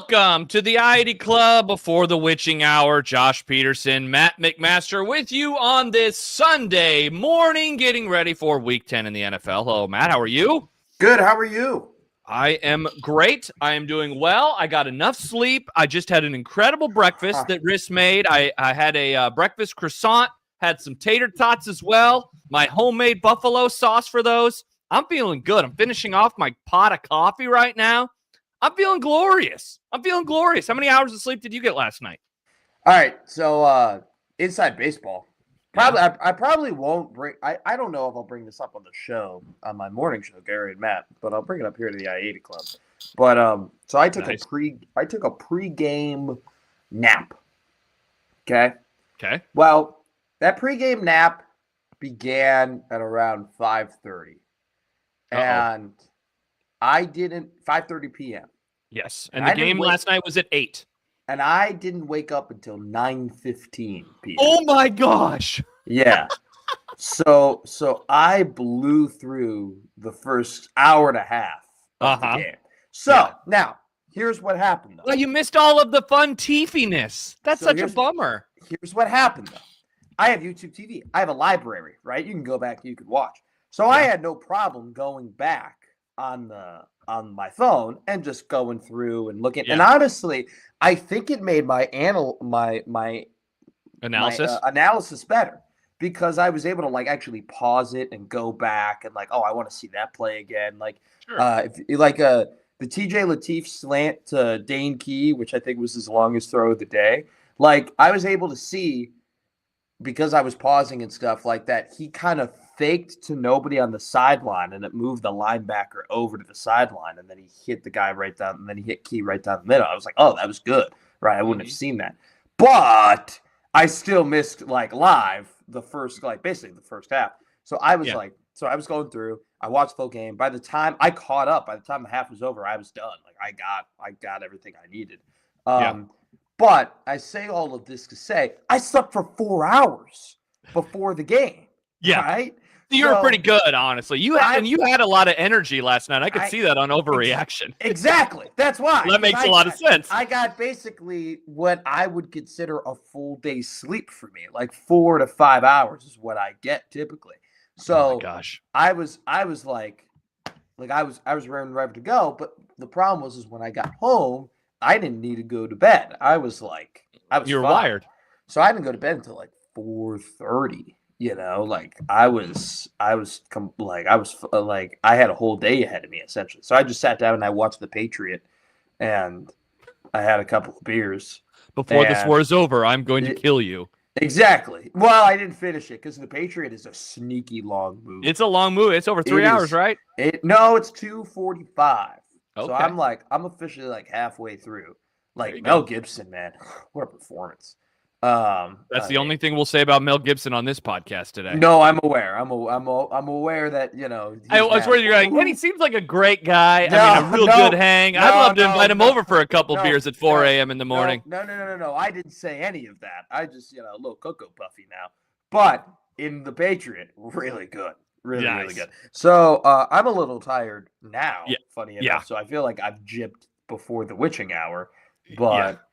Welcome to the I-80 Club before the witching hour. Josh Peterson, Matt McMaster with you on this Sunday morning, getting ready for Week 10 in the NFL. Hello, Matt. How are you? Good. How are you? I am great. I am doing well. I got enough sleep. I just had an incredible breakfast that Riss made. I had a breakfast croissant, had some tater tots as well, my homemade buffalo sauce for those. I'm feeling good. I'm finishing off my pot of coffee right now. I'm feeling glorious. How many hours of sleep did you get last night? All right. So inside baseball. Probably I probably won't bring I don't know if I'll bring this up on the show, on my morning show, Gary and Matt, but I'll bring it up here to the I-80 Club. But so I took Nice. a pregame nap. Okay? Okay. Well, that pregame nap began at around 5:30. And I didn't 5:30 p.m. Yes. And the game last night was at 8. And I didn't wake up until 9:15 p.m. Oh my gosh. Yeah. So I blew through the first hour and a half of the game. So now here's what happened though. Well, you missed all of the fun teefiness. That's such a bummer. Here's what happened though. I have YouTube TV. I have a library, right? You can go back, you can watch. So I had no problem going back on my phone and just going through and looking. And honestly, I think it made my analysis better, because I was able to like actually pause it and go back and like, oh, I want to see that play again. Like, the TJ Latif slant to Dane Key, which I think was his longest throw of the day. Like, I was able to see, because I was pausing and stuff like that, he kind of faked to nobody on the sideline, and it moved the linebacker over to the sideline, and then he hit the guy right down, and then he hit Key right down the middle. I was like, oh, that was good, right? I wouldn't have seen that. But I still missed, like, live basically the first half. So I was I was going through, I watched the whole game. By the time I caught up, by the time the half was over, I was done. Like, I got everything I needed. But I say all of this to say I slept for 4 hours before the game. Yeah. Right? You were pretty good, honestly. You had a lot of energy last night. I could see that on overreaction. Exactly. That's why. That makes a lot of sense. I got basically what I would consider a full day's sleep for me. Like 4 to 5 hours is what I get typically. So oh my gosh. I was ready to go, but the problem was when I got home, I didn't need to go to bed. You were wired. So I didn't go to bed until like 4:30. You know, like I had a whole day ahead of me essentially. So I just sat down and I watched The Patriot, and I had a couple of beers. Before this war is over, I'm going to kill you. Exactly. Well, I didn't finish it because The Patriot is a sneaky long movie. It's a long movie. It's over 3 hours, right? No, it's 2:45. Okay. So I'm officially like halfway through. Like Mel Gibson, man, what a performance. That's the only thing we'll say about Mel Gibson on this podcast today. No, I'm aware. I'm aware that, you know. I was worried you're like, and he seems like a great guy. A real good hang. I'd love to invite him over for a couple beers at 4 a.m. in the morning. No. I didn't say any of that. I just, a little Cocoa Puffy now. But in The Patriot, really good. Really good. So I'm a little tired now, funny enough. So I feel like I've gypped before the witching hour. But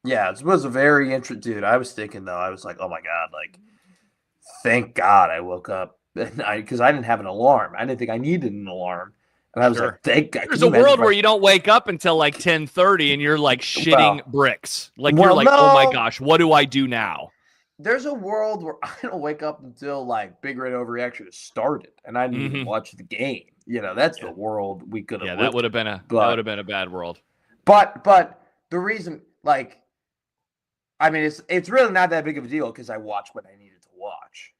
yeah, it was a very interesting, dude. I was thinking though, I was like, oh my God, like, thank God I woke up because I didn't have an alarm. I didn't think I needed an alarm. And I was like, thank God. There's a world where you don't wake up until like 10:30 and you're like shitting bricks. Like you're like, oh my gosh, what do I do now? There's a world where I don't wake up until like Big Red Overreaction has started and I didn't even watch the game. That's the world we could have. Yeah, that would have been a bad world. But the reason, like, I mean, it's really not that big of a deal because I watched what I needed to watch.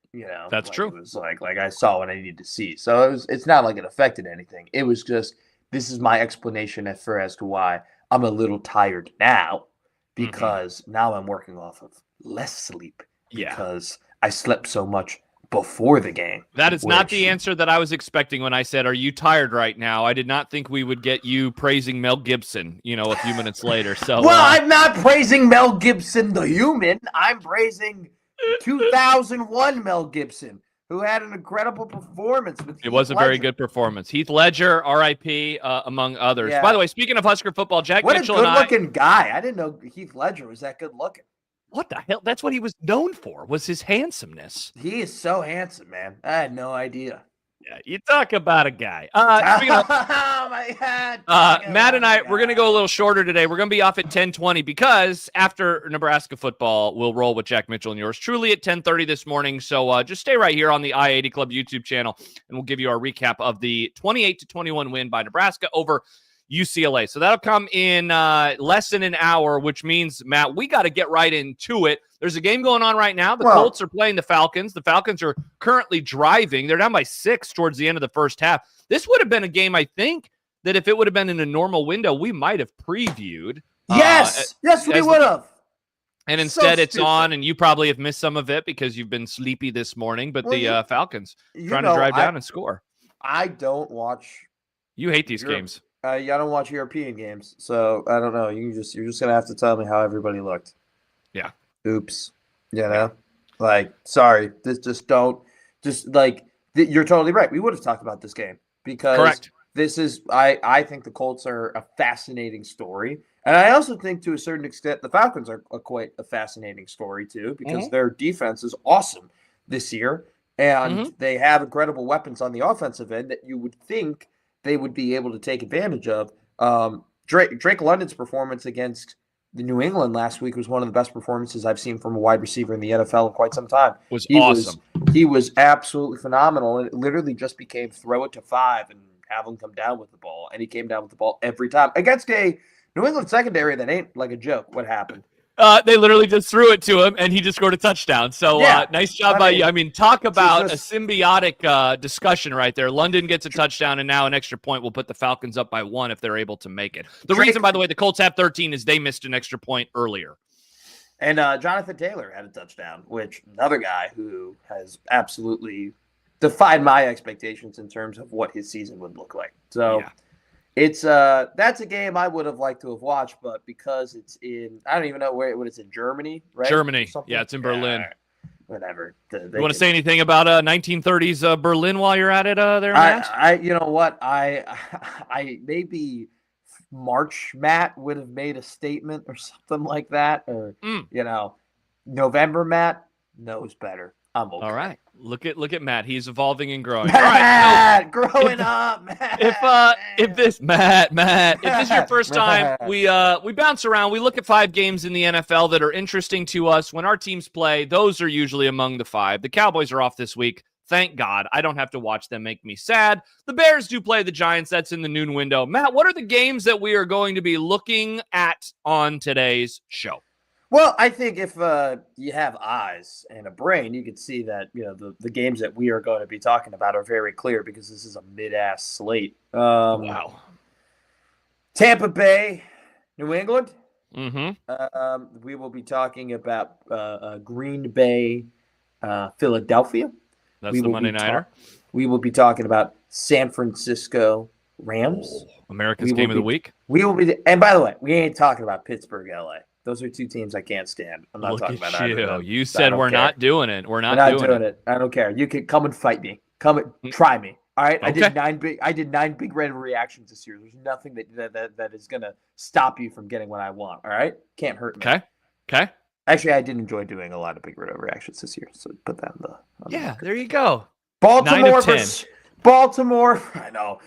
That's true. It was like I saw what I needed to see, so it's not like it affected anything. It was just, this is my explanation as to why I'm a little tired now, because now I'm working off of less sleep because I slept so much before the game. That is not the answer that I was expecting when I said, are you tired right now? I did not think we would get you praising Mel Gibson, a few minutes later. So, well, I'm not praising Mel Gibson, the human. I'm praising 2001 Mel Gibson, who had an incredible performance. With It was a very good performance. Heath Ledger, R.I.P., among others. Yeah. By the way, speaking of Husker football, Jack what Mitchell a good-looking guy. I didn't know Heath Ledger was that good-looking. What the hell? That's what he was known for, was his handsomeness. He is so handsome, man. I had no idea. Yeah, you talk about a guy. Speaking of, oh my God. Matt and I, we're going to go a little shorter today. We're going to be off at 10:20 because after Nebraska football, we'll roll with Jack Mitchell and yours truly at 10:30 this morning. So just stay right here on the I-80 Club YouTube channel, and we'll give you our recap of the 28-21 win by Nebraska over UCLA. So that'll come in less than an hour, which means, Matt, we got to get right into it. There's a game going on right now. The Colts are playing the Falcons. The Falcons are currently driving. They're down by 6 towards the end of the first half. This would have been a game, I think, that if it would have been in a normal window, we might have previewed. Yes, we would have. And instead it's on, and you probably have missed some of it because you've been sleepy this morning. But the Falcons trying to drive down and score. I don't watch. You hate these games. I don't watch European games, so I don't know. You're just gonna have to tell me how everybody looked. Yeah. Oops. You know, like, sorry. You're totally right. We would have talked about this game because correct. This is, I think the Colts are a fascinating story. And I also think to a certain extent, the Falcons are quite a fascinating story too, because their defense is awesome this year. And they have incredible weapons on the offensive end that you would think they would be able to take advantage of. Drake London's performance against the New England last week was one of the best performances I've seen from a wide receiver in the NFL in quite some time. Awesome. He was absolutely phenomenal, and it literally just became throw it to 5 and have him come down with the ball, and he came down with the ball every time against a New England secondary that ain't like a joke. What happened? They literally just threw it to him, and he just scored a touchdown. So nice job by you. I mean, talk about a symbiotic discussion right there. London gets a touchdown, and now an extra point will put the Falcons up by 1 if they're able to make it. The reason, by the way, the Colts have 13 is they missed an extra point earlier. And Jonathan Taylor had a touchdown, which another guy who has absolutely defied my expectations in terms of what his season would look like. So it's that's a game I would have liked to have watched, but because it's in, I don't even know what it's in, Germany, right? Germany. Yeah, it's in Berlin. Whatever. You want to say anything about 1930s Berlin while you're at it there, Matt? You know what? I maybe March Matt would have made a statement or something like that, or you know, November Matt knows better. I'm okay. All right. Look at Matt. He's evolving and growing. Matt, all right. Growing up, Matt. If this is your first time, we bounce around. We look at 5 games in the NFL that are interesting to us. When our teams play, those are usually among the 5. The Cowboys are off this week. Thank God. I don't have to watch them make me sad. The Bears do play the Giants. That's in the noon window. Matt, what are the games that we are going to be looking at on today's show? Well, I think if you have eyes and a brain, you could see that, you know, the games that we are going to be talking about are very clear because this is a mid-ass slate. Wow. Tampa Bay, New England. Mm-hmm. We will be talking about Green Bay, Philadelphia. That's the Monday Nighter. We will be talking about San Francisco Rams. America's Game of the Week. We will be, and by the way, we ain't talking about Pittsburgh, LA. Those are 2 teams I can't stand. I'm not talking about either of them. You said we're not doing it. We're not doing it. I don't care. You can come and fight me. Come and try me. All right. Okay. I did 9 big red reactions this year. There's nothing that is gonna stop you from getting what I want. All right. Can't hurt me. Okay. Actually, I did enjoy doing a lot of big red reactions this year. So put that on the there you go. Baltimore versus Baltimore. I know.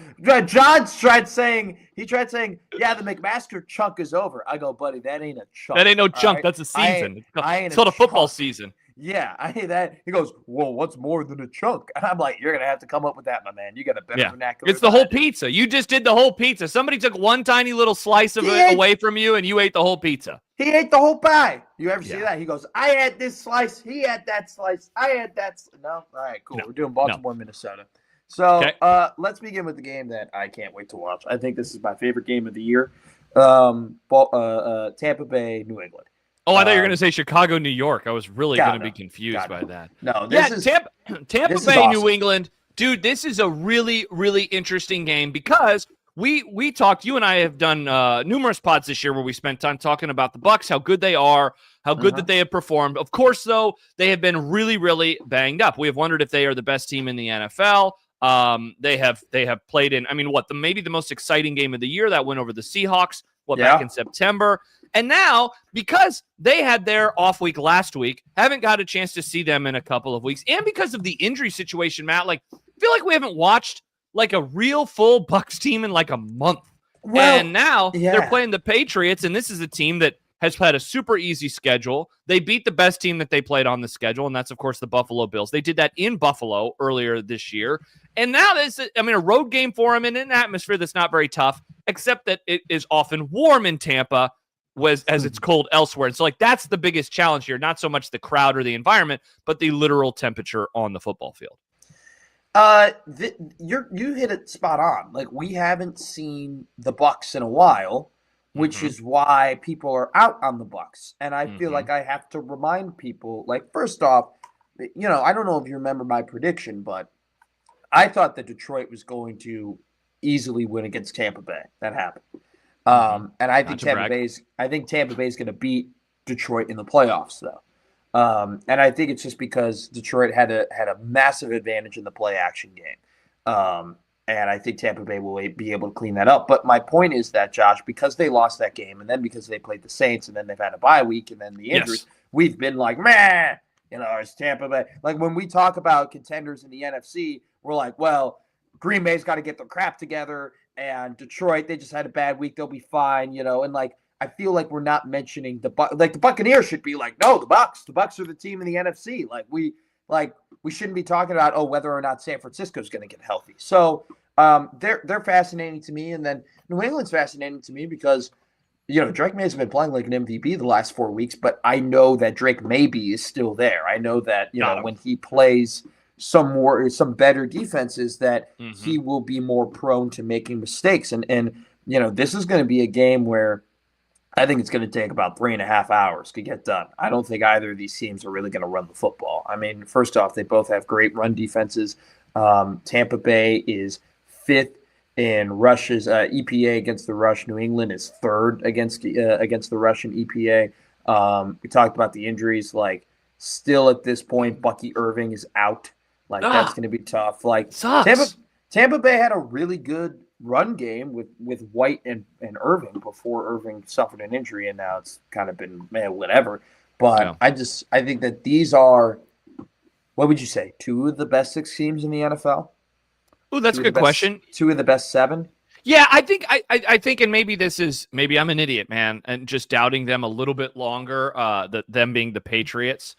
John's tried saying, yeah, the McMaster chunk is over. I go, buddy, that ain't a chunk. That ain't no chunk. Right? That's a season. It's called a football season. Yeah, I hate that. He goes, well, what's more than a chunk? And I'm like, you're going to have to come up with that, my man. You got a better vernacular. It's the whole pizza. You just did the whole pizza. Somebody took one tiny little slice of it away from you, and you ate the whole pizza. He ate the whole pie. You ever see that? He goes, I had this slice. He had that slice. I had that. No? All right, cool. We're doing Baltimore, Minnesota. So let's begin with the game that I can't wait to watch. I think this is my favorite game of the year. Tampa Bay, New England. Oh, I thought you were going to say Chicago, New York. I was really going to be confused by that. No, Tampa Bay, New England. Dude, this is a really, really interesting game because we talked, you and I have done numerous pods this year where we spent time talking about the Bucs, how good they are, how good that they have performed. Of course, though, they have been really, really banged up. We have wondered if they are the best team in the NFL. They have played in, maybe the most exciting game of the year, that win over the Seahawks, back in September. And now, because they had their off week last week, haven't got a chance to see them in a couple of weeks, and because of the injury situation, Matt, I feel like we haven't watched a real full Bucks team in a month. Well, and now they're playing the Patriots, and this is a team that has had a super easy schedule. They beat the best team that they played on the schedule, and that's, of course, the Buffalo Bills. They did that in Buffalo earlier this year. And now this is, a road game for them in an atmosphere that's not very tough, except that it is often warm in Tampa as it's cold elsewhere. And so, that's the biggest challenge here. Not so much the crowd or the environment, but the literal temperature on the football field. You hit it spot on. We haven't seen the Bucks in a while, which is why people are out on the Bucks. And I feel like I have to remind people, first off, I don't know if you remember my prediction, but I thought that Detroit was going to easily win against Tampa Bay. That happened. And I think Tampa Bay's going to beat Detroit in the playoffs, though. And I think it's just because Detroit had a massive advantage in the play action game. And I think Tampa Bay will be able to clean that up. But my point is that, Josh, because they lost that game, and then because they played the Saints, and then they've had a bye week, and then the injuries, we've been like, man, it's Tampa Bay. When we talk about contenders in the NFC, we're like, well, Green Bay's got to get their crap together, and Detroit, they just had a bad week. They'll be fine, and I feel like we're not mentioning the Buccaneers should be no, the Bucks are the team in the NFC. We shouldn't be talking about whether or not San Francisco is going to get healthy. So they're fascinating to me, and then New England's fascinating to me because Drake May has been playing like an MVP the last 4 weeks, but I know that Drake Maybe is still there. I know that when he plays some better defenses that he will be more prone to making mistakes, and this is going to be a game where I think it's going to take about 3.5 hours to get done. I don't think either of these teams are really going to run the football. First off, they both have great run defenses. Tampa Bay is 5th in rushes, EPA against the rush. New England is 3rd against the rush in EPA. We talked about the injuries. Still at this point, Bucky Irving is out. That's going to be tough. Sucks. Tampa Bay had a really good run game with White and Irving before Irving suffered an injury, and now it's kind of been whatever. But I think that these are, what would you say, 2 of the best 6 teams in the NFL? Oh, that's a good question. 2 of the best 7? Yeah, I think, and maybe I'm an idiot, man, and just doubting them a little bit longer. Them being the Patriots.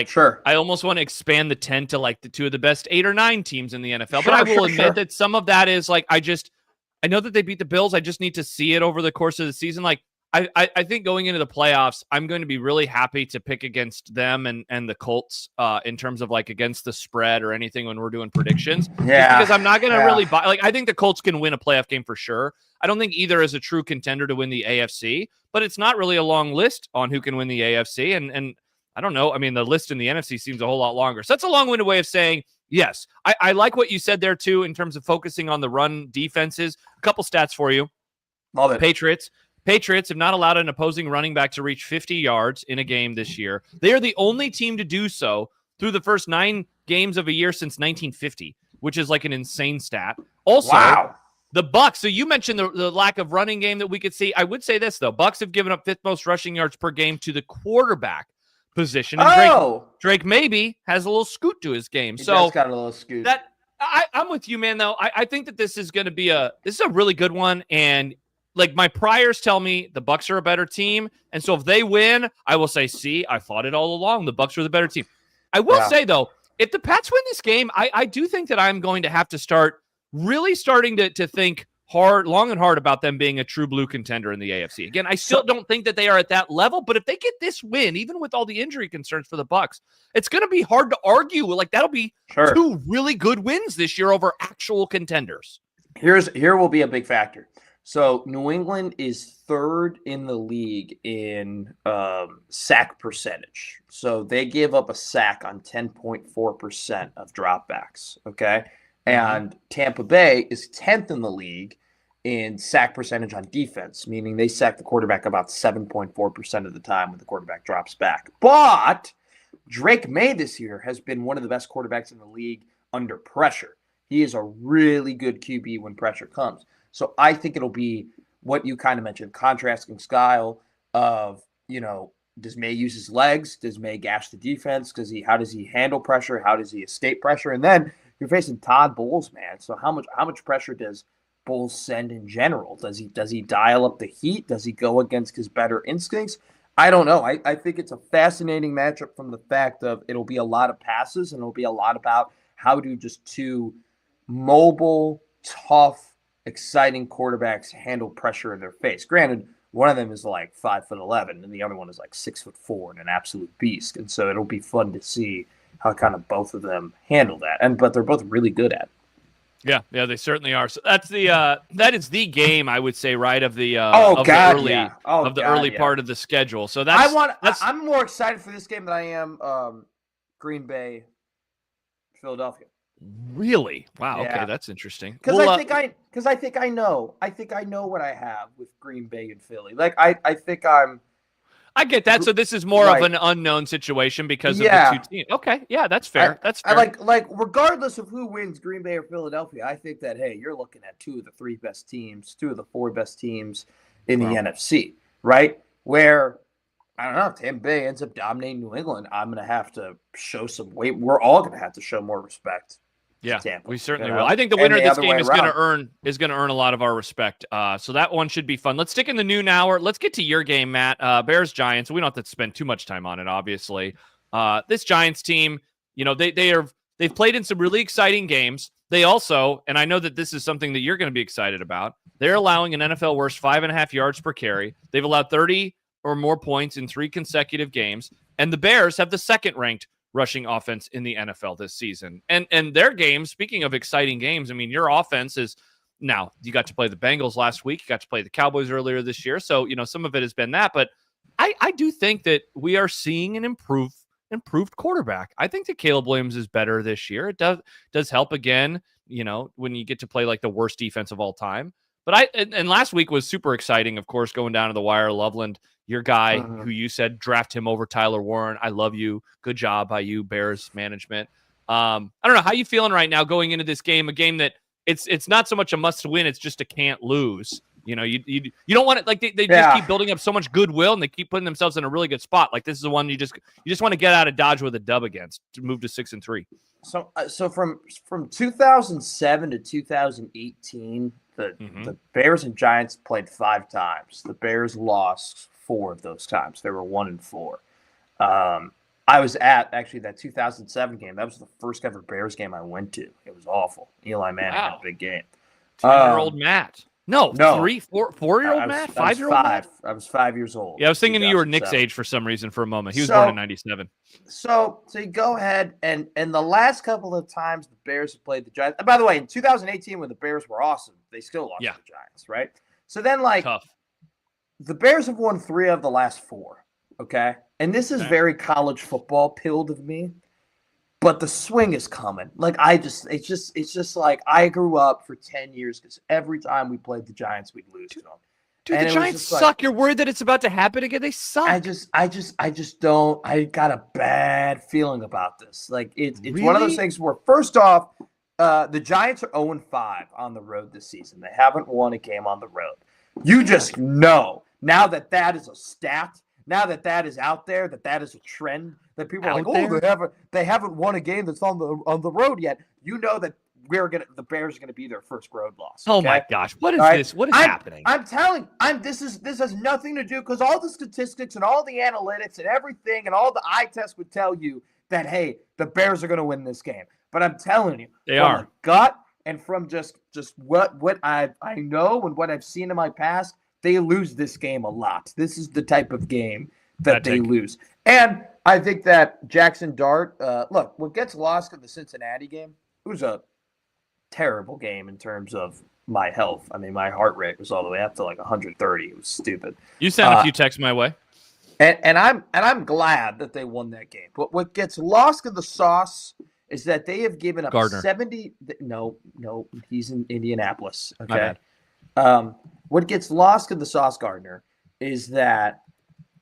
Sure. I almost want to expand the 10 to the 2 of the best 8 or 9 teams in the NFL. But I will admit that some of that is I know that they beat the Bills. I just need to see it over the course of the season. I think going into the playoffs, I'm going to be really happy to pick against them and the Colts in terms of against the spread or anything when we're doing predictions. Yeah. Because I'm not going to really buy. I think the Colts can win a playoff game for sure. I don't think either is a true contender to win the AFC, but it's not really a long list on who can win the AFC. And I don't know. The list in the NFC seems a whole lot longer. So that's a long-winded way of saying, yes, I like what you said there, too, in terms of focusing on the run defenses. A couple stats for you. Love it. Patriots have not allowed an opposing running back to reach 50 yards in a game this year. They are the only team to do so through the first 9 games of a year since 1950, which is an insane stat. Also, the Bucks. So you mentioned the lack of running game that we could see. I would say this, though. Bucks have given up 5th most rushing yards per game to the quarterback position. And Drake maybe has a little scoot to his game. He does got a little scoot. I'm with you, man, though. I think that this is going to be a really good one. And my priors tell me the Bucks are a better team. And so if they win, I will say, see, I thought it all along. The Bucks are the better team. I will say, though, if the Pats win this game, I do think that I'm going to have to start starting to think long and hard about them being a true blue contender in the AFC. Again, I still don't think that they are at that level, but if they get this win, even with all the injury concerns for the Bucks, it's going to be hard to argue. That'll be 2 really good wins this year over actual contenders. Here will be a big factor. So New England is 3rd in the league in sack percentage. So they give up a sack on 10.4% of dropbacks. Okay. And Tampa Bay is 10th in the league in sack percentage on defense, meaning they sack the quarterback about 7.4% of the time when the quarterback drops back. But Drake May this year has been one of the best quarterbacks in the league under pressure. He is a really good QB when pressure comes. So I think it'll be what you kind of mentioned, contrasting style of, does May use his legs? Does May gash the defense? How does he handle pressure? How does he escape pressure? And then you're facing Todd Bowles, man. So how much pressure does Bowles send in general? Does he dial up the heat? Does he go against his better instincts? I don't know. I think it's a fascinating matchup from the fact of it'll be a lot of passes and it'll be a lot about how do just two mobile, tough, exciting quarterbacks handle pressure in their face. Granted, one of them is like 5'11", and the other one is like 6'4" and an absolute beast. And so it'll be fun to see how kind of both of them handle that. But they're both really good at it. Yeah, they certainly are. So that's that is the game, I would say, right, of the early part of the schedule. So I'm more excited for this game than I am Green Bay, Philadelphia. Really? Wow. Yeah. Okay, that's interesting. Because I think I know what I have with Green Bay and Philly. Like I think I get that. So this is more of an unknown situation because of the two teams. Okay, yeah, that's fair. That's fair. I regardless of who wins, Green Bay or Philadelphia, I think that you're looking at two of the three best teams, two of the four best teams in the NFC, right? Where I don't know, if Tampa Bay ends up dominating New England, I'm gonna have to show some weight. We're all gonna have to show more respect. Yeah, Tampa, we certainly will. I think the winner of this game is going to earn a lot of our respect. So that one should be fun. Let's stick in the noon hour. Let's get to your game, Matt. Bears Giants. We don't have to spend too much time on it, obviously. This Giants team, they've played in some really exciting games. They also, and I know that this is something that you're going to be excited about, they're allowing an NFL worst 5.5 yards per carry. They've allowed 30 or more points in 3 consecutive games, and the Bears have the second ranked rushing offense in the NFL this season. And their games, speaking of exciting games, I mean, your offense is now, you got to play the Bengals last week, you got to play the Cowboys earlier this year. So, some of it has been that, but I do think that we are seeing an improved quarterback. I think that Caleb Williams is better this year. It does help again, when you get to play like the worst defense of all time. But and last week was super exciting, of course, going down to the wire. Loveland, your guy, who you said draft him over Tyler Warren. I love you. Good job by you, Bears management. I don't know how you feeling right now going into this game, a game that it's not so much a must win, it's just a can't lose. You don't want it, like they just keep building up so much goodwill and they keep putting themselves in a really good spot. Like this is the one you just want to get out of Dodge with a dub against to move to 6-3. So from 2007 to 2018, the Bears and Giants played 5 times. The Bears lost 4 of those times. They were 1-4. I was at actually that 2007 game. That was the first ever Bears game I went to. It was awful. Eli Manning had a big game. 10-year-old Matt. No, 4-year-old Matt? 5-year-old Matt? I was 5 years old. Yeah, I was thinking you were Nick's age for some reason for a moment. He was born in 97. So you go ahead, and the last couple of times the Bears have played the Giants. And by the way, in 2018, when the Bears were awesome, they still lost to the Giants, right? So then, tough. The Bears have won 3 of the last 4, okay? And this is very college football pilled of me. But the swing is coming. It's just like I grew up for 10 years because every time we played the Giants, we'd lose to them. Dude, the Giants suck. You're worried that it's about to happen again? They suck. I just don't. I got a bad feeling about this. It's really? One of those things where, first off, the Giants are 0-5 on the road this season. They haven't won a game on the road. You just know now that is a stat. Now that is out there, that is a trend, that people are like, they haven't won a game that's on the road yet. You know that the Bears are gonna be their first road loss. Okay? Oh my gosh, what is this? What is happening? I'm telling. This has nothing to do because all the statistics and all the analytics and everything and all the eye tests would tell you that the Bears are gonna win this game. But I'm telling you, they are. My gut and from just what I know and what I've seen in my past. They lose this game a lot. This is the type of game that they lose. And I think that Jackson Dart, look, what gets lost in the Cincinnati game, it was a terrible game in terms of my health. I mean, my heart rate was all the way up to 130. It was stupid. You sent a few texts my way. And I'm glad that they won that game. But what gets lost in the sauce is that they have given up Gardner. 70. No, he's in Indianapolis. Okay. What gets lost in the Sauce Gardner is that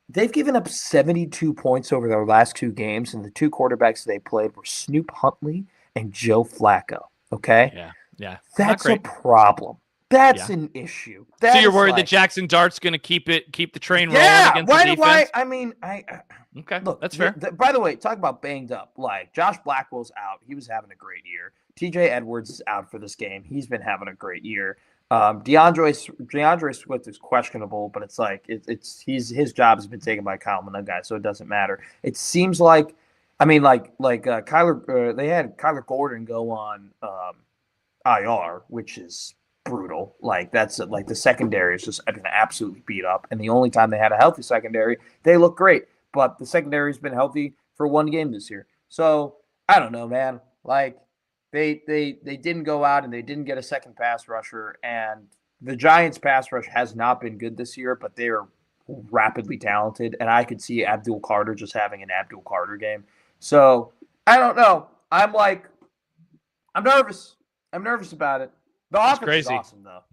they've given up 72 points over their last 2 games, and the 2 quarterbacks they played were Snoop Huntley and Joe Flacco. Okay? Yeah. That's a problem. That's an issue. So you're worried that Jackson Dart's going to keep the train rolling against the defense? Why? I mean, okay, look, that's fair. By the way, talk about banged up. Like, Josh Blackwell's out. He was having a great year. TJ Edwards is out for this game. He's been having a great year. DeAndre Swift is questionable, but it's like his job has been taken by Kyle Managai, so it doesn't matter. It seems like, I mean, Kyler. They had Kyler Gordon go on IR, which is brutal. Like, that's like the secondary is just been absolutely beat up, and the only time they had a healthy secondary, they look great. But the secondary's been healthy for 1 game this year, so I don't know, man. Like, They didn't go out and they didn't get a second pass rusher, and the Giants' pass rush has not been good this year, but they are rapidly talented, and I could see Abdul Carter just having an Abdul Carter game. So I don't know. I'm nervous. I'm nervous about it. The offense is awesome, though.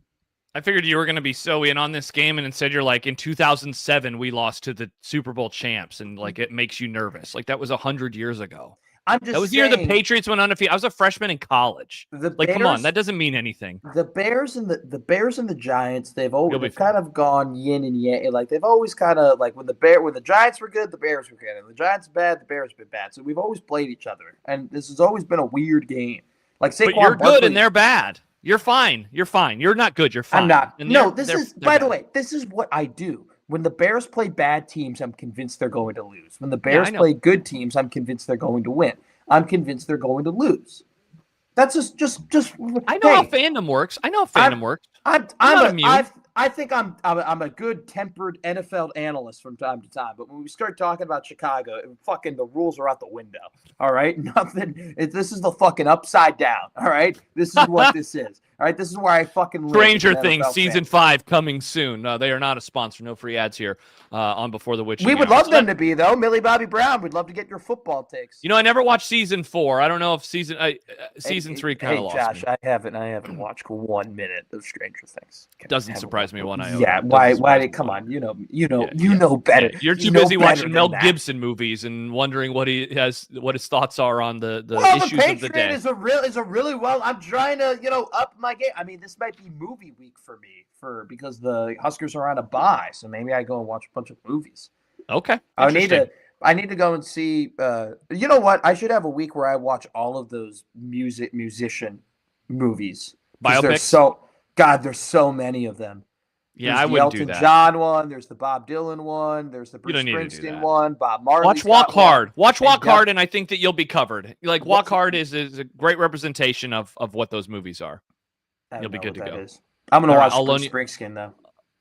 I figured you were going to be so in on this game, and instead you're like, in 2007 we lost to the Super Bowl champs, and like it makes you nervous. Like, that was 100 years ago. That was the year the Patriots went undefeated. I was a freshman in college. Come on, that doesn't mean anything. The Bears and the Giants, they've kind of gone yin and yang. Like, they've always kind of, like, when the Giants were good, the Bears were good. And the Giants are bad, the Bears have been bad. So we've always played each other, and this has always been a weird game. Like, Saquon but you're good and they're bad. You're fine. You're fine. You're not good. You're fine. I'm not. No, by the way, this is what I do. When the Bears play bad teams, I'm convinced they're going to lose. When the Bears play good teams, I'm convinced they're going to win. I'm convinced they're going to lose. That's just. I know how fandom works. I think I'm a good tempered NFL analyst from time to time, but when we start talking about Chicago, fucking the rules are out the window. All right, nothing. This is the fucking upside down. All right, this is what this is. All right, this is where I fucking live. Stranger Things season 5 coming soon. They are not a sponsor. No free ads here on Before the Witching. We would love them to be, though. Millie Bobby Brown. We'd love to get your football takes. I never watched season 4. I don't know if season 3 kind of lost Josh, me. I haven't watched 1 minute of Stranger Things. Doesn't surprise me one iota. Yeah, why? Come on, you know better. You're too busy watching Mel Gibson movies and wondering what his thoughts are on the issues of the day. Is a really well. I'm trying to up my game. I mean, this might be movie week for me because the Huskers are on a bye, so maybe I go and watch a bunch of movies. Okay, I need to go and see. You know what? I should have a week where I watch all of those musician movies. Biopics. There's so many of them. Yeah, I wouldn't do that. There's the Elton John one. There's the Bob Dylan one. There's the Bruce Springsteen one. Bob Marley. Watch Walk Hard. Watch Walk Hard, and I think that you'll be covered. Like, Walk Hard is a great representation of what those movies are. You'll be good to go. I'm going to watch Bruce Springsteen, though.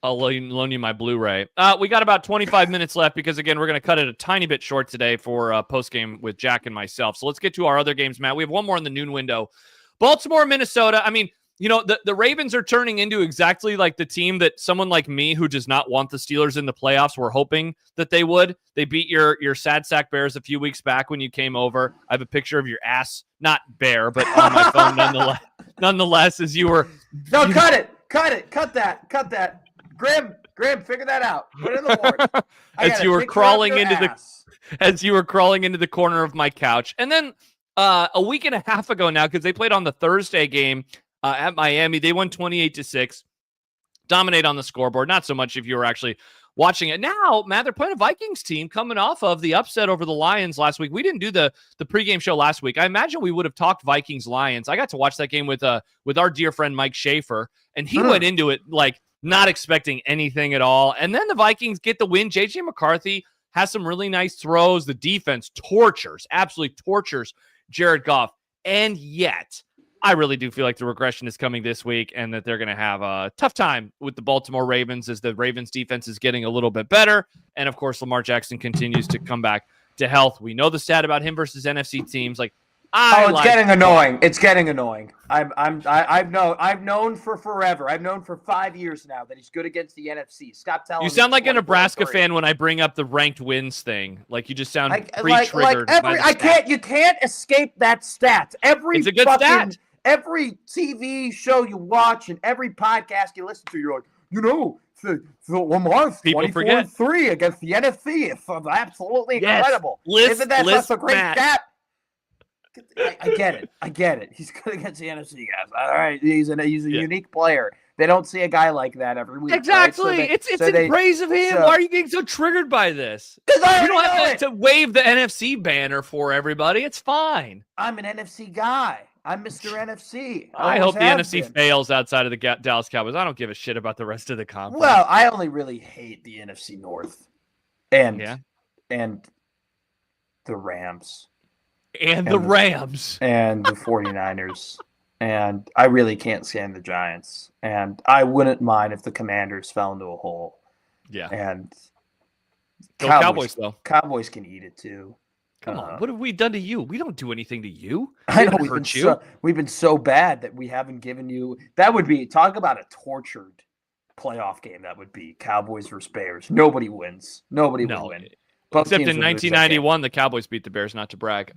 I'll loan you my Blu-ray. We got about 25 minutes left because, again, we're going to cut it a tiny bit short today for post-game with Jack and myself. So let's get to our other games, Matt. We have one more in the noon window. Baltimore, Minnesota. I mean, the Ravens are turning into exactly like the team that someone like me who does not want the Steelers in the playoffs were hoping that they would. They beat your sad sack Bears a few weeks back when you came over. I have a picture of your ass, not bear, but on my phone nonetheless, as you were. No, cut that. Grim, figure that out. Put it in the warrant. As you were crawling into the corner of my couch. And then a week and a half ago now, because they played on the Thursday game at Miami, they won 28-6, dominate on the scoreboard. Not so much if you were actually watching it. Now, Matt, they're playing a Vikings team coming off of the upset over the Lions last week. We didn't do the pregame show last week. I imagine we would have talked Vikings-Lions. I got to watch that game with our dear friend Mike Schaefer, and he went into it like not expecting anything at all. And then the Vikings get the win. J.J. McCarthy has some really nice throws. The defense absolutely tortures Jared Goff. And yet, I really do feel like the regression is coming this week and that they're going to have a tough time with the Baltimore Ravens as the Ravens defense is getting a little bit better. And of course, Lamar Jackson continues to come back to health. We know the stat about him versus NFC teams. Like, getting annoying. It's getting annoying. I've known for forever. I've known for 5 years now that he's good against the NFC. Stop telling me. You sound like a Nebraska fan when I bring up the ranked wins thing. Like, you just sound pre-triggered. You can't escape that stat. It's a good stat. every TV show you watch and every podcast you listen to, you're like, the Lamar's 24-3 against the NFC. It's absolutely incredible. Isn't that such a great stat? I get it. He's good against the NFC guys. All right, he's a unique player. They don't see a guy like that every week. Exactly. Right? It's in praise of him. Why are you getting so triggered by this? Because I don't have to wave the NFC banner for everybody. It's fine. I'm an NFC guy. I'm Mr. NFC. I hope the NFC fails outside of the Dallas Cowboys. I don't give a shit about the rest of the conference. Well, I only really hate the NFC North and the Rams. And the Rams. And the 49ers. And I really can't stand the Giants. And I wouldn't mind if the Commanders fell into a hole. Yeah. And Cowboys though. Cowboys can eat it too. Come on, what have we done to you? We don't do anything to you. I know we've been so bad that we haven't given you. That would be, talk about a tortured playoff game. That would be Cowboys versus Bears. Nobody wins. Nobody will win. Except in 1991, the Cowboys beat the Bears, not to brag.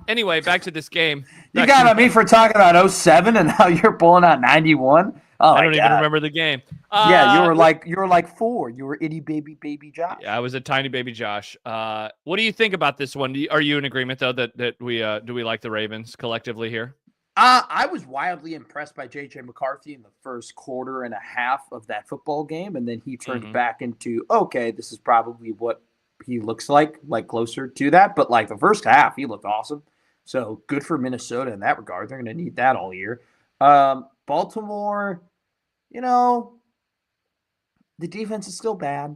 Anyway, back to this game. You got on me for talking about 07 and now you're pulling out 91? Oh, I don't even remember the game. Yeah, you were like 4. You were itty baby Josh. Yeah, I was a tiny baby Josh. What do you think about this one? Are you in agreement though that we do we like the Ravens collectively here? I was wildly impressed by J.J. McCarthy in the first quarter and a half of that football game, and then he turned back into, okay, this is probably what he looks like closer to that. But like the first half, he looked awesome. So good for Minnesota in that regard. They're going to need that all year. Baltimore, the defense is still bad.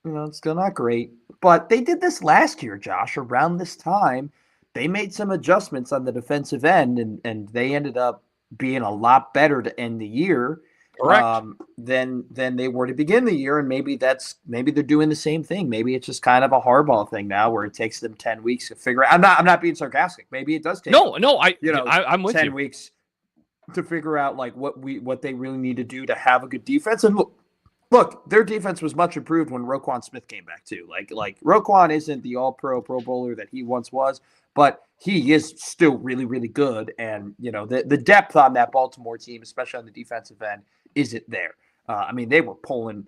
It's still not great. But they did this last year, Josh, around this time. They made some adjustments on the defensive end, and they ended up being a lot better to end the year. Correct. Than they were to begin the year, and maybe they're doing the same thing. Maybe it's just kind of a Harbaugh thing now, where it takes them 10 weeks to figure out. I'm not being sarcastic. Maybe it does take I'm with 10 you. weeks to figure out like what they really need to do to have a good defense. And look, their defense was much improved when Roquan Smith came back too. Like Roquan isn't the All-Pro Bowler that he once was, but he is still really, really good. And the depth on that Baltimore team, especially on the defensive end, isn't there. They were pulling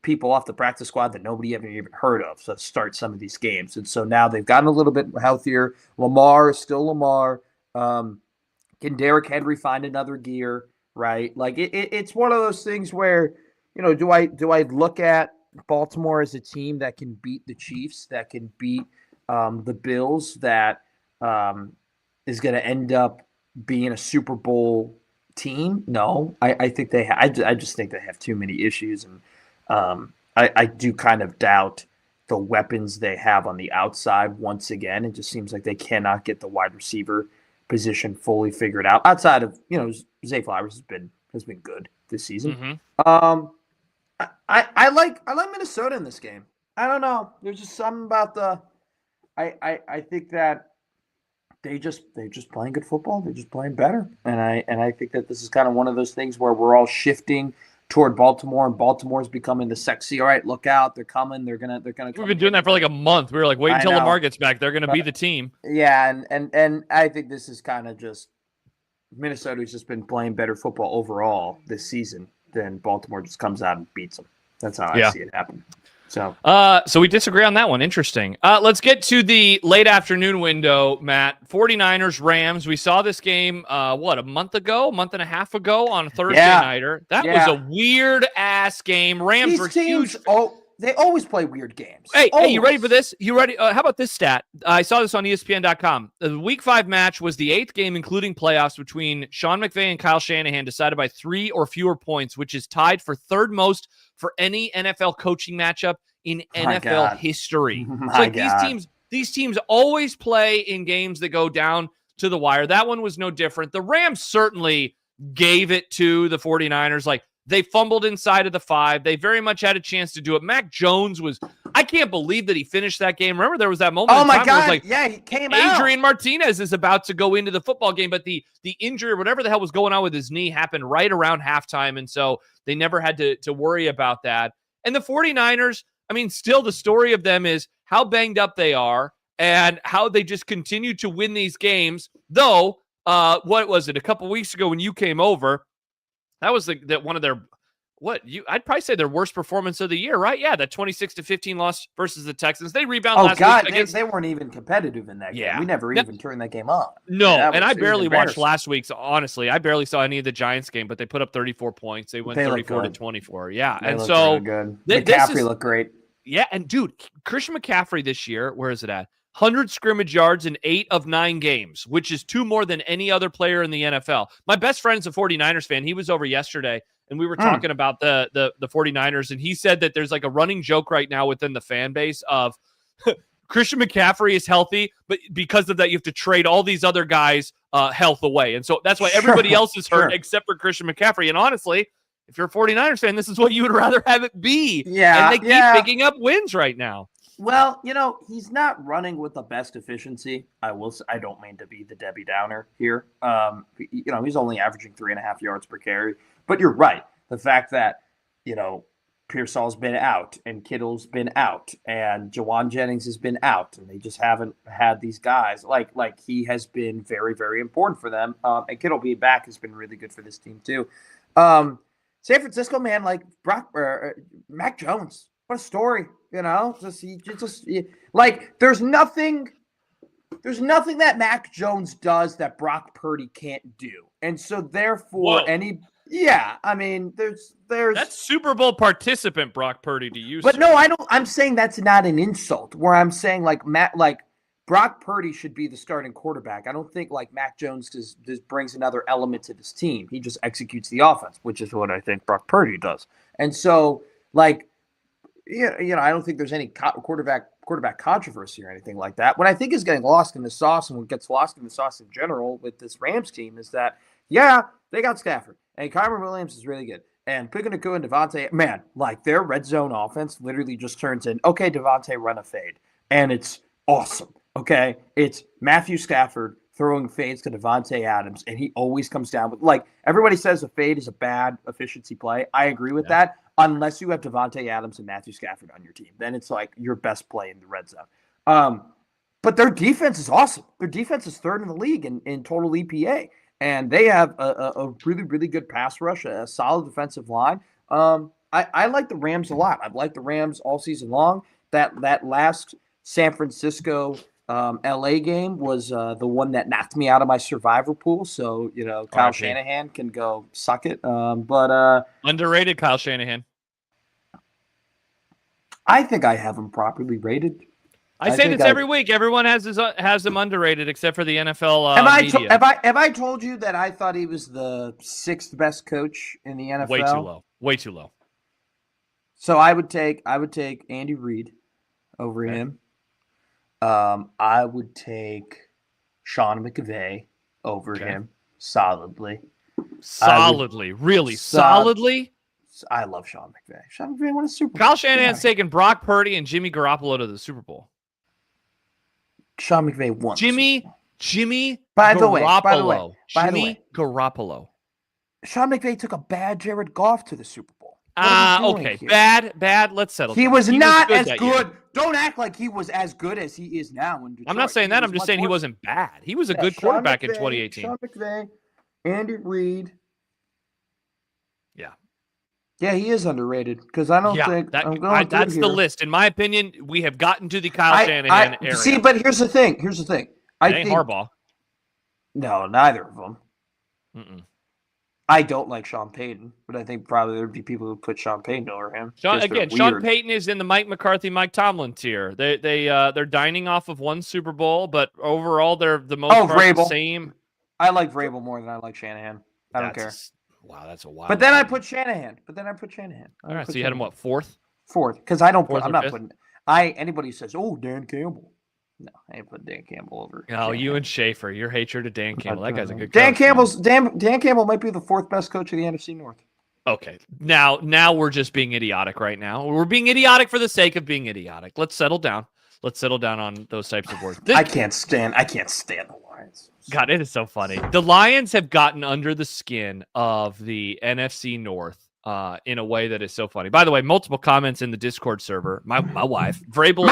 people off the practice squad that nobody ever even heard of to start some of these games. And so now they've gotten a little bit healthier. Lamar is still Lamar. Can Derrick Henry find another gear? Right? Like it's one of those things where, do I look at Baltimore as a team that can beat the Chiefs, that can beat the Bills, that is going to end up being a Super Bowl team? No, I think I just think they have too many issues, and I do kind of doubt the weapons they have on the outside. Once again, it just seems like they cannot get the wide receiver position fully figured out. Outside of Zay Flowers has been good this season. I like Minnesota in this game. I don't know. There's just something about I think that they're just playing good football. They're just playing better, and I think that this is kind of one of those things where we're all shifting toward Baltimore, and Baltimore's becoming the sexy. All right, look out, they're coming. They're gonna. We've been doing that for like a month. We were like, wait until Lamar gets back. They're gonna be the team. Yeah, and I think this is kind of just Minnesota's just been playing better football overall this season. Then Baltimore just comes out and beats them. That's how I see it happen. So we disagree on that one. Interesting. Let's get to the late afternoon window, Matt. 49ers, Rams. We saw this game, a month and a half ago on Thursday nighter. That was a weird-ass game. Rams were huge. They always play weird games. Hey, you ready for this? You ready? How about this stat? I saw this on ESPN.com. The Week 5 match was the 8th game, including playoffs, between Sean McVay and Kyle Shanahan, decided by 3 or fewer points, which is tied for third most for any NFL coaching matchup in NFL history. It's like these teams always play in games that go down to the wire. That one was no different. The Rams certainly gave it to the 49ers. Like, they fumbled inside of the 5. They very much had a chance to do it. Mac Jones I can't believe that he finished that game. Remember, there was that moment. Oh, my God. Like, he came out. Adrian Martinez is about to go into the football game, but the injury or whatever the hell was going on with his knee happened right around halftime. And so they never had to worry about that. And the 49ers, still the story of them is how banged up they are and how they just continue to win these games, though what was it? A couple weeks ago when you came over, that was one of their I'd probably say their worst performance of the year, right? Yeah, that 26-15 loss versus the Texans. They rebounded last God, week against. They weren't even competitive in that game. We never even turned that game on. No, and I barely watched last week's. Honestly, I barely saw any of the Giants game, but they put up 34 points. They went 34-24. Yeah, and so good. McCaffrey looked great. Yeah, and dude, Christian McCaffrey this year, where is it at? 100 scrimmage yards in 8 of 9 games, which is 2 more than any other player in the NFL. My best friend's a 49ers fan. He was over yesterday, and we were talking about the 49ers, and he said that there's like a running joke right now within the fan base of Christian McCaffrey is healthy, but because of that, you have to trade all these other guys' health away. And so that's why everybody else is hurt except for Christian McCaffrey. And honestly, if you're a 49ers fan, this is what you would rather have it be. Yeah. And they keep picking up wins right now. Well, he's not running with the best efficiency. I don't mean to be the Debbie Downer here. He's only averaging 3.5 yards per carry. But you're right. The fact that, Pearsall's been out and Kittle's been out and Jawan Jennings has been out, and they just haven't had these guys. Like he has been very, very important for them. And Kittle being back has been really good for this team too. San Francisco, man, like Mac Jones. What a story, there's nothing that Mac Jones does that Brock Purdy can't do. And so therefore there's that's Super Bowl participant Brock Purdy to use. But no, I'm saying that's not an insult, where I'm saying Brock Purdy should be the starting quarterback. I don't think Mac Jones just brings another element to this team. He just executes the offense, which is what I think Brock Purdy does. And so I don't think there's any quarterback controversy or anything like that. What I think is getting lost in the sauce, and what gets lost in the sauce in general with this Rams team, is that, they got Stafford, and Kyren Williams is really good. And Puka Nacua and Devontae, man, their red zone offense literally just turns in, okay, Devontae, run a fade. And it's awesome, okay? It's Matthew Stafford throwing fades to Devontae Adams, and he always comes down with, everybody says a fade is a bad efficiency play. I agree with that. Unless you have Devontae Adams and Matthew Stafford on your team. Then it's your best play in the red zone. But their defense is awesome. Their defense is 3rd in the league in total EPA. And they have a really, really good pass rush, a solid defensive line. I like the Rams a lot. I've liked the Rams all season long. That last San Francisco LA game was the one that knocked me out of my survivor pool. So, Kyle Shanahan can go suck it. But underrated Kyle Shanahan. I think I have him properly rated. I say this every week. Everyone has him underrated except for the NFL media. Have I told you that I thought he was the 6th best coach in the NFL? Way too low. So I would take Andy Reid over him. I would take Sean McVay over him solidly. Really solidly? I love Sean McVay. Sean McVay won a Super Bowl. Kyle Shanahan's taken Brock Purdy and Jimmy Garoppolo to the Super Bowl. Sean McVay won. Jimmy By the Garoppolo. way, Garoppolo. Sean McVay took a bad Jared Goff to the Super Bowl. Okay. Here? Bad. Let's settle. He was not as good. Don't act like he was as good as he is now in Detroit. I'm not saying that. I'm just saying he wasn't bad. He was a good quarterback in 2018. Sean McVay, Andy Reid. Yeah. Yeah, he is underrated because I don't think that's the list. In my opinion, we have gotten to the Kyle Shanahan area. See, but here's the thing. I think Harbaugh. No, neither of them. Mm-mm. I don't like Sean Payton, but I think probably there'd be people who put Sean Payton over him. Sean Payton is in the Mike McCarthy, Mike Tomlin tier. They're dining off of one Super Bowl, but overall they're the most the same. I like Vrabel more than I like Shanahan. I don't care. Wow, that's a wild. But then I put Shanahan. All right, so you had him what, 4th? 4th, because I don't put. I'm not putting. Anybody who says, "Oh, Dan Campbell." No, I ain't put Dan Campbell over. Oh, you and Schaefer, your hatred of Dan Campbell. That guy's a good Dan coach. Dan Campbell might be the 4th best coach of the NFC North. Okay, now we're just being idiotic right now. We're being idiotic for the sake of being idiotic. Let's settle down. Let's settle down on those types of words. I can't stand the Lions. God, it is so funny. The Lions have gotten under the skin of the NFC North in a way that is so funny. By the way, multiple comments in the Discord server. My wife, Vrabel,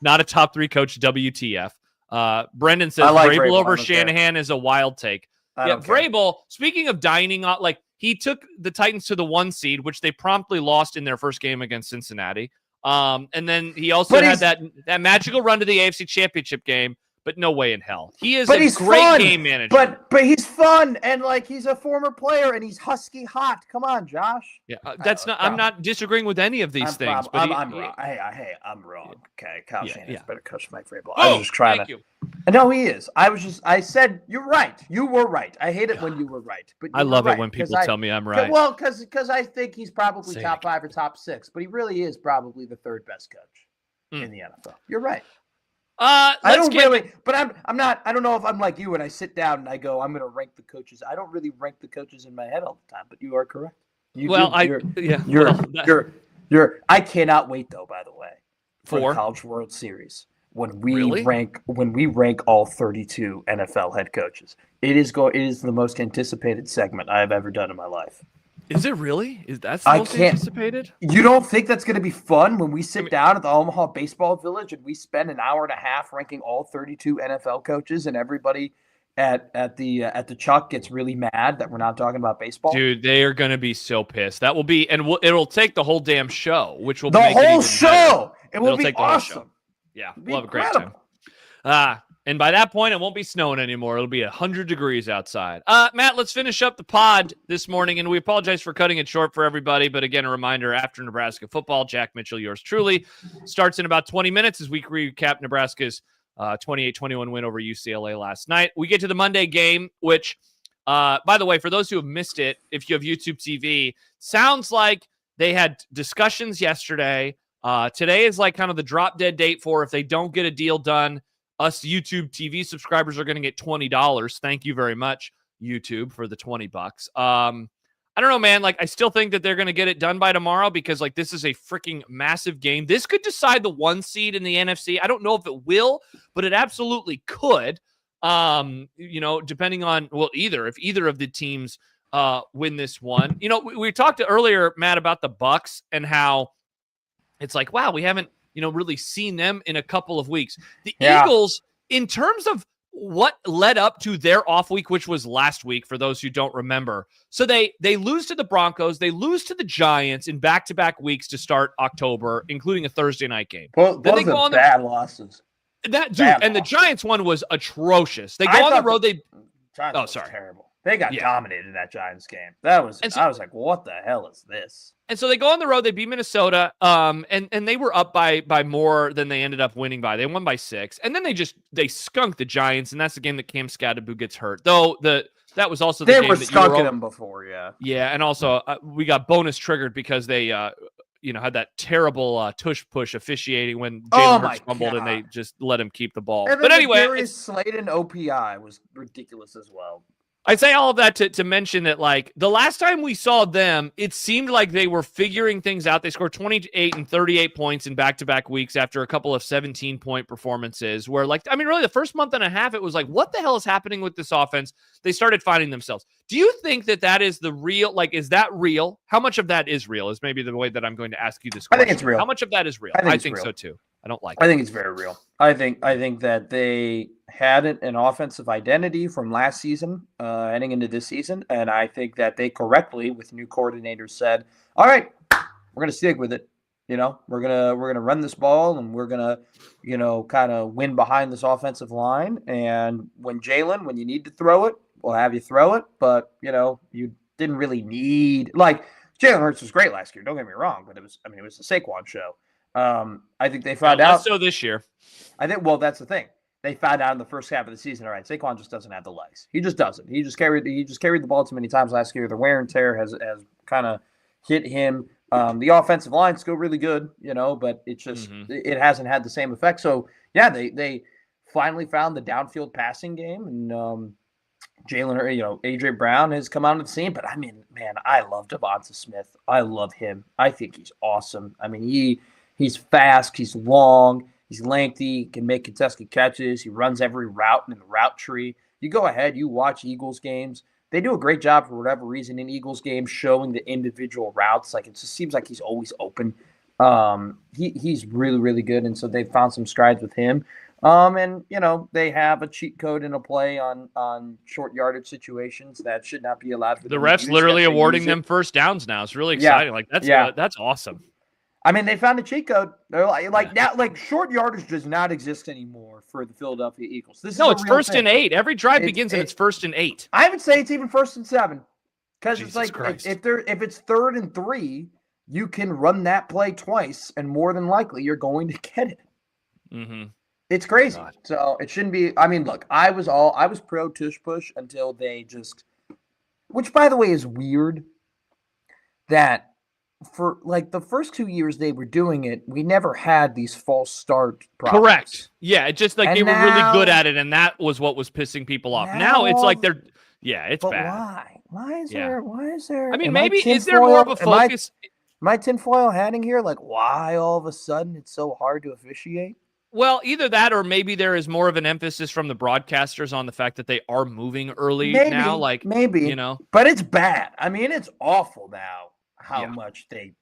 not a top 3 coach. WTF? Brendan says like Vrabel over care. Shanahan is a wild take. Yeah, Vrabel, speaking of dining on, like, he took the Titans to the 1 seed, which they promptly lost in their first game against Cincinnati. And then he also had that magical run to the AFC Championship game, but no way in hell. He is a great game manager. But he's fun, and like he's a former player, and he's Husky hot. Come on, Josh. Yeah, I'm not disagreing with any of these things. But I'm wrong. Hey, I'm wrong. Okay, Kyle Shanahan's better coach Mike Vrabel. I was just trying to. No, he is. I said you're right. You were right. I hate it when you were right, but I love it when people tell me I'm right. Well, because I think he's probably top 5 or top 6, but he really is probably the 3rd best coach in the NFL. You're right. I don't know if I'm like you when I sit down and I go, I'm going to rank the coaches. I don't really rank the coaches in my head all the time, but you are correct. I cannot wait though, by the way, for the College World Series when we rank all 32 NFL head coaches. It is the most anticipated segment I have ever done in my life. Is it really? Is that the most anticipated? You don't think that's going to be fun when we sit down at the Omaha Baseball Village and we spend an hour and a half ranking all 32 NFL coaches, and everybody at the Chuck gets really mad that we're not talking about baseball? Dude, they are going to be so pissed. That will be, and it'll take the whole damn show, which will the make whole show. It will be awesome. Yeah, we'll have a great time. And by that point, it won't be snowing anymore. It'll be 100 degrees outside. Matt, let's finish up the pod this morning, and we apologize for cutting it short for everybody. But again, a reminder, after Nebraska football, Jack Mitchell, yours truly, starts in about 20 minutes as we recap Nebraska's 28-21 win over UCLA last night. We get to the Monday game, which, by the way, for those who have missed it, if you have YouTube TV, sounds like they had discussions yesterday. Today is like kind of the drop dead date for if they don't get a deal done. Us YouTube TV subscribers are going to get $20. Thank you very much, YouTube, for the $20. I don't know, man. Like, I still think that they're going to get it done by tomorrow because, like, this is a freaking massive game. This could decide the 1 seed in the NFC. I don't know if it will, but it absolutely could. Depending on, if either of the teams win this one. You know, we talked earlier, Matt, about the Bucks and how it's like, wow, we haven't really seen them in a couple of weeks. The Eagles, in terms of what led up to their off week, which was last week, for those who don't remember. So they lose to the Broncos, they lose to the Giants in back-to-back weeks to start October, including a Thursday night game. Both are bad losses. The Giants one was atrocious. They go on the road. Terrible. They got dominated in that Giants game. I was like, what the hell is this? And so they go on the road. They beat Minnesota, and they were up by more than they ended up winning by. They won by 6, and then they skunked the Giants, and that's the game that Cam Scatterbu gets hurt. Though that was also the game that skunking them before, yeah, and also we got bonus triggered because they had that terrible tush push officiating when Jalen Hurts fumbled, and they just let him keep the ball. But anyway, Darius Slayton OPI was ridiculous as well. I say all of that to mention that, like, the last time we saw them, it seemed like they were figuring things out. They scored 28 and 38 points in back-to-back weeks after a couple of 17-point performances where, really the first month and a half, it was like, what the hell is happening with this offense? They started finding themselves. Do you think that is the real, is that real? How much of that is real is maybe the way that I'm going to ask you this question. I think it's real. How much of that is real? I think so too. I don't like it. I think it's very real. I think that they had an offensive identity from last season heading into this season, and I think that they correctly, with new coordinators, said, all right, we're going to stick with it. We're gonna run this ball, and we're gonna kind of win behind this offensive line. And when you need to throw it, we'll have you throw it. But you didn't really need, like, Jalen Hurts was great last year. Don't get me wrong, but it was the Saquon show. I think they found out. So this year, I think. Well, that's the thing. They found out in the first half of the season. All right, Saquon just doesn't have the legs. He just doesn't. He just carried the ball too many times last year. The wear and tear has kind of hit him. The offensive line's still really good, but it's just it hasn't had the same effect. So yeah, they finally found the downfield passing game, and Jalen, A.J. Brown has come onto the scene. But I love Devonta Smith. I love him. I think he's awesome. He's fast, he's long, he's lengthy, he can make contested catches, he runs every route in the route tree. You go ahead, you watch Eagles games. They do a great job for whatever reason in Eagles games showing the individual routes. Like, it just seems like he's always open. He's really, really good, and so they found some strides with him. And they have a cheat code in a play on short yardage situations that should not be allowed for The them to refs use, literally yet they awarding use them it. first downs now. It's really Yeah, exciting. Like yeah. that's awesome. I mean, they found a cheat code. They're like now, like short yardage does not exist anymore for the Philadelphia Eagles. This is No, a it's real first thing. and 8. Every drive begins and it's first and 8. I would say it's even first and 7 because it's Jesus like Christ. if it's 3rd and 3, you can run that play twice, and more than likely you're going to get it. Mm-hmm. It's crazy. God. So it shouldn't be. I mean, look, I was pro tush push until they just, which by the way is weird. That for like the first 2 years they were doing it, we never had these false start problems. Correct. Yeah, it's just like And they were now- really good at it, and that was what was pissing people off. Now it's like they're, it's But bad. why? Why is Yeah. there? Why is there? I mean, am maybe is there tinfoil- more of a am I- focus? Am I tinfoil hatting here? Like, why all of a sudden it's so hard to officiate? Well, either that or maybe there is more of an emphasis from the broadcasters on the fact that they are moving early now. Like, maybe, but it's bad. I mean, it's awful now how much they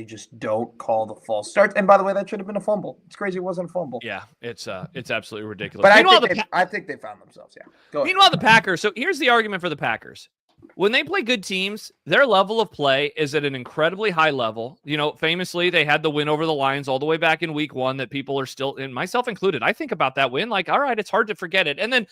just don't call the false starts. And by the way, that should have been a fumble. It's crazy it wasn't a fumble. Yeah, it's absolutely ridiculous. But Meanwhile, I think they found themselves. Yeah. Go ahead. Meanwhile, the Packers. So here's the argument for the Packers. When they play good teams, their level of play is at an incredibly high level. Famously, they had the win over the Lions all the way back in week 1 that people are still, and myself included, I think about that win. Like, all right, it's hard to forget it. And then,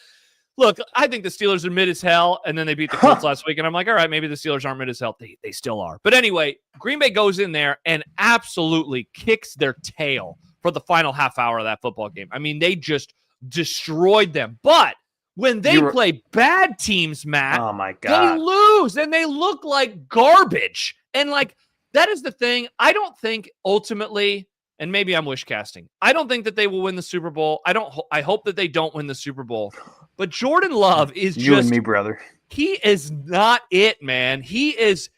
look, I think the Steelers are mid as hell, and then they beat the Colts last week, and I'm like, all right, maybe the Steelers aren't mid as hell. They still are. But anyway, Green Bay goes in there and absolutely kicks their tail for the final half hour of that football game. I mean, they just destroyed them. But when they play bad teams, Matt, oh my God, they lose and they look like garbage. And like, that is the thing. I don't think ultimately, and maybe I'm wish casting, I don't think that they will win the Super Bowl. I hope that they don't win the Super Bowl. But Jordan Love is you and me, brother. He is not it, man. He is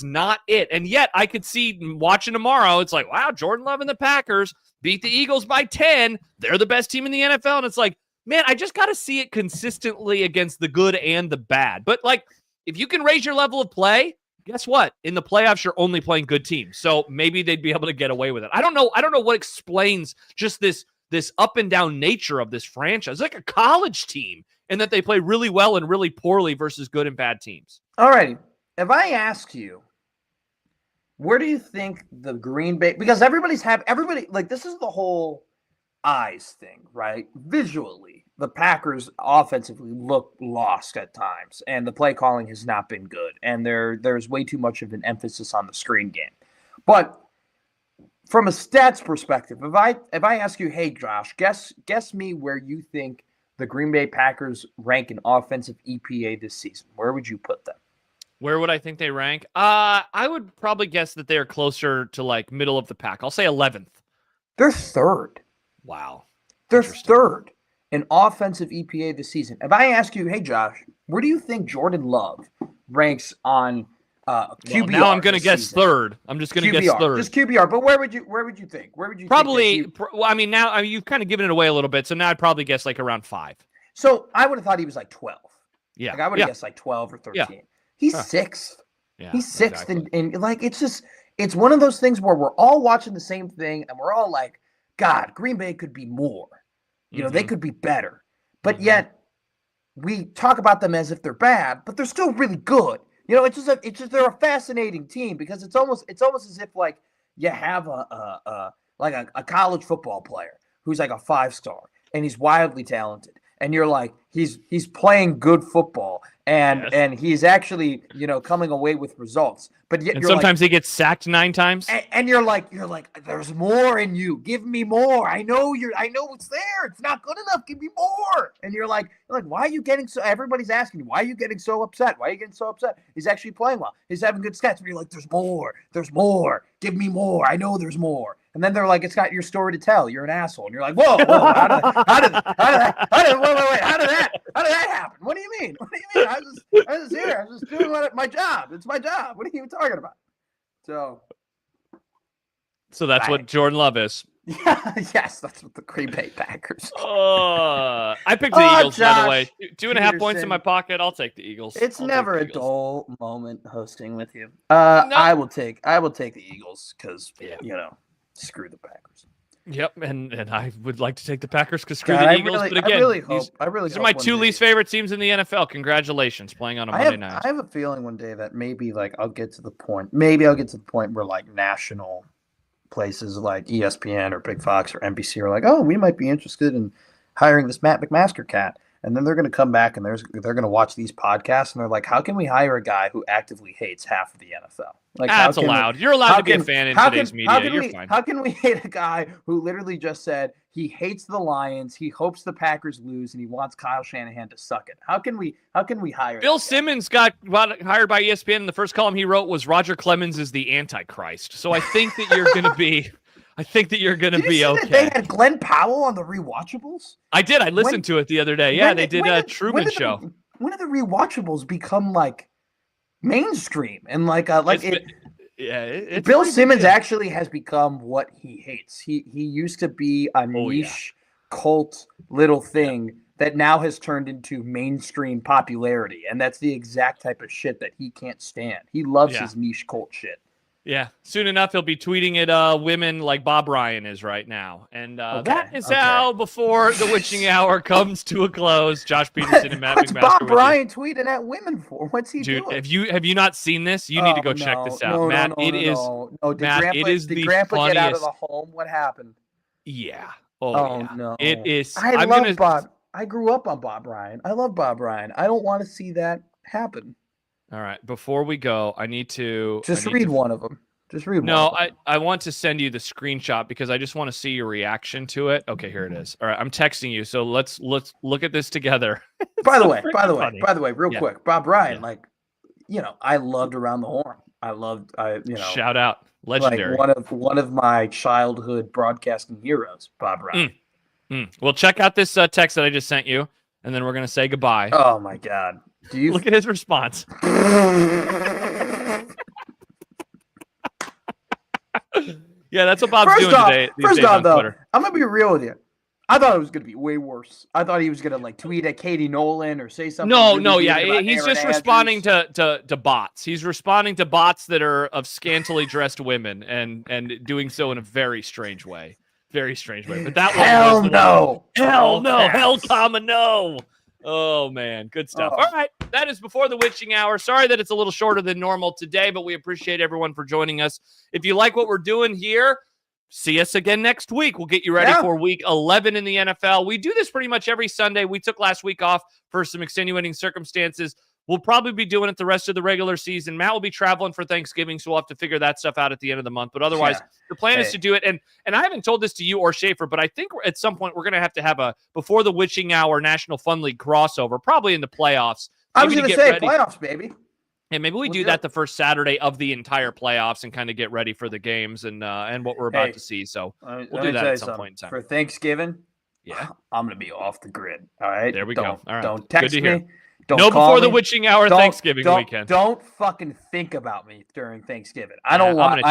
not it. And yet I could see watching tomorrow, it's like, wow, Jordan Love and the Packers beat the Eagles by 10. They're the best team in the NFL. And it's like, man, I just got to see it consistently against the good and the bad. But like, if you can raise your level of play, guess what? In the playoffs, you're only playing good teams. So maybe they'd be able to get away with it. I don't know what explains just this up and down nature of this franchise. It's like a college team in that they play really well and really poorly versus good and bad teams. All right. If I ask you, where do you think the Green Bay, because everybody, like, this is the whole eyes thing, right? Visually, the Packers offensively look lost at times, and the play calling has not been good, and there's way too much of an emphasis on the screen game. But from a stats perspective, if I ask you, hey Josh, guess me where you think the Green Bay Packers rank in offensive EPA this season, where would you put them? Where would I think they rank? I would probably guess that they're closer to like middle of the pack. I'll say 11th. They're 3rd. Wow. They're 3rd in offensive EPA this season. If I ask you, hey Josh, where do you think Jordan Love ranks on QBR? Well, now I'm going to guess 3rd. I'm just going to guess 3rd. Just QBR. But where would you think? Where would you probably? Now you've kind of given it away a little bit, so now I'd probably guess like around 5. So I would have thought he was like 12. Yeah, like I would have guessed like 12 or 13. Yeah. He's 6th. Yeah, he's 6th, exactly. and like it's one of those things where we're all watching the same thing, and we're all like, God, Green Bay could be more. They could be better. But yet we talk about them as if they're bad, but they're still really good. It's just they're a fascinating team because it's almost as if like you have a college football player who's like a 5-star and he's wildly talented. And you're like, he's playing good football, and he's actually coming away with results. But yet sometimes he gets sacked 9 times. And you're like, there's more in you. Give me more. I know it's there. It's not good enough. Give me more. And you're like, why are you getting so? Everybody's asking you, why are you getting so upset? Why are you getting so upset? He's actually playing well. He's having good stats. And you're like, there's more. There's more. Give me more. I know there's more. And then they're like, it's got your story to tell. You're an asshole. And you're like, whoa, how did that happen? What do you mean? I was just here. I was just doing my job. It's my job. What are you talking about? So that's what Jordan Love is. Yes, that's what the Green Bay Packers. I picked the Eagles, by the way. 2.5 points in my pocket. I'll take the Eagles. It's never a dull moment hosting with you. No. I will take the Eagles because screw the Packers. Yep, and I would like to take the Packers because screw God, the Eagles. But again, these are my two least favorite teams in the NFL. Congratulations, playing on a Monday night. I have a feeling one day that maybe like I'll get to the point where like national places like ESPN or Big Fox or NBC are like, oh, we might be interested in hiring this Matt McMaster cat. And then they're going to come back and they're going to watch these podcasts and they're like, how can we hire a guy who actively hates half of the NFL? Like, that's allowed. You're allowed to be a fan in today's media. You're fine. How can we hate a guy who literally just said he hates the Lions, he hopes the Packers lose, and he wants Kyle Shanahan to suck it? How can we hire Bill Simmons got hired by ESPN, and the first column he wrote was Roger Clemens is the Antichrist. So I think that you're going to be okay. They had Glenn Powell on the Rewatchables? I did. I listened to it the other day. Yeah, they did a Truman Show. When did the Rewatchables become like mainstream and Bill Simmons actually has become what he hates. He used to be a niche cult little thing that now has turned into mainstream popularity, and that's the exact type of shit that he can't stand. He loves his niche cult shit. Yeah, soon enough he'll be tweeting at women like Bob Ryan is right now, and that is how before the witching hour comes to a close. Josh Peterson and Matt McMaster. What's Bob Ryan tweeting at women for? What's he doing? Have you not seen this? You need to go check this out, Matt. It is the Grandpa funniest. Get out of the home? What happened? Yeah. No. It is. I love Bob. I grew up on Bob Ryan. I love Bob Ryan. I don't want to see that happen. All right. Before we go, I need to read one of them. Just read one. No, I want to send you the screenshot because I just want to see your reaction to it. Okay, here it is. All right, I'm texting you. So let's look at this together. By the way, real quick, Bob Ryan, I loved Around the Horn. Shout out, legendary. Like one of my childhood broadcasting heroes, Bob Ryan. Well, check out this text that I just sent you, and then we're gonna say goodbye. Oh my God! Do you look at his response? Yeah, that's what Bob's doing today. First off, though, I'm gonna be real with you. I thought it was gonna be way worse. I thought he was gonna tweet at Katie Nolan or say something. He's just responding to bots. He's responding to bots that are of scantily dressed women and doing so in a very strange way. Very strange way. But that hell no. Hell comma no. Oh, man. Good stuff. All right. That is before the witching hour. Sorry that it's a little shorter than normal today, but we appreciate everyone for joining us. If you like what we're doing here, see us again next week. We'll get you ready for week 11 in the NFL. We do this pretty much every Sunday. We took last week off for some extenuating circumstances. We'll probably be doing it the rest of the regular season. Matt will be traveling for Thanksgiving, so we'll have to figure that stuff out at the end of the month. But otherwise, the plan is to do it. And I haven't told this to you or Schaefer, but I think at some point we're going to have a Before the Witching Hour National Fun League crossover, probably in the playoffs. I was going to say playoffs, baby. And maybe we'll do that the first Saturday of the entire playoffs and kind of get ready for the games and what we're about to see. So we'll do that at some point in time. For Thanksgiving, I'm going to be off the grid. All right? There we go. All right. Don't text me. Don't Before the Witching Hour Thanksgiving weekend. Don't fucking think about me during Thanksgiving. I want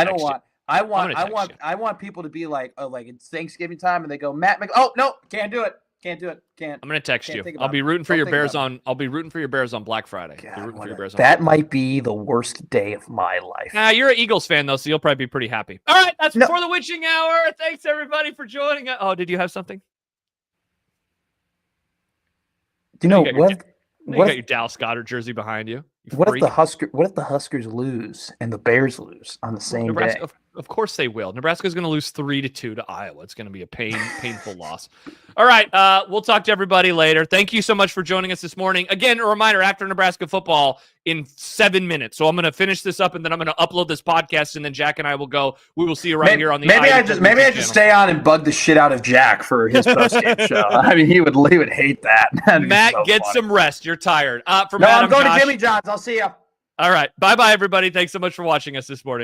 people to be like, oh, like it's Thanksgiving time, and they go, Matt, oh no, can't do it. Can't. I'm gonna text you. I'll be rooting for your Bears on. I'll be rooting for your Bears on Black Friday. That might be the worst day of my life. You're an Eagles fan though, so you'll probably be pretty happy. All right, that's Before the Witching Hour. Thanks everybody for joining us. Oh, did you have something? Do you know what? You got your Dallas Goedert jersey behind you. What if the Huskers lose and the Bears lose on the same day? Of course they will. Nebraska's going to lose 3-2 to Iowa. It's going to be a painful loss. All right, we'll talk to everybody later. Thank you so much for joining us this morning. Again, a reminder, after Nebraska football in 7 minutes. So I'm going to finish this up, and then I'm going to upload this podcast, and then Jack and I will go. We will see you right here on the Maybe I just stay on and bug the shit out of Jack for his postgame show. I mean, he would hate that. Matt, get some rest. You're tired. I'm going to Jimmy John's. I'll see you. All right. Bye-bye, everybody. Thanks so much for watching us this morning.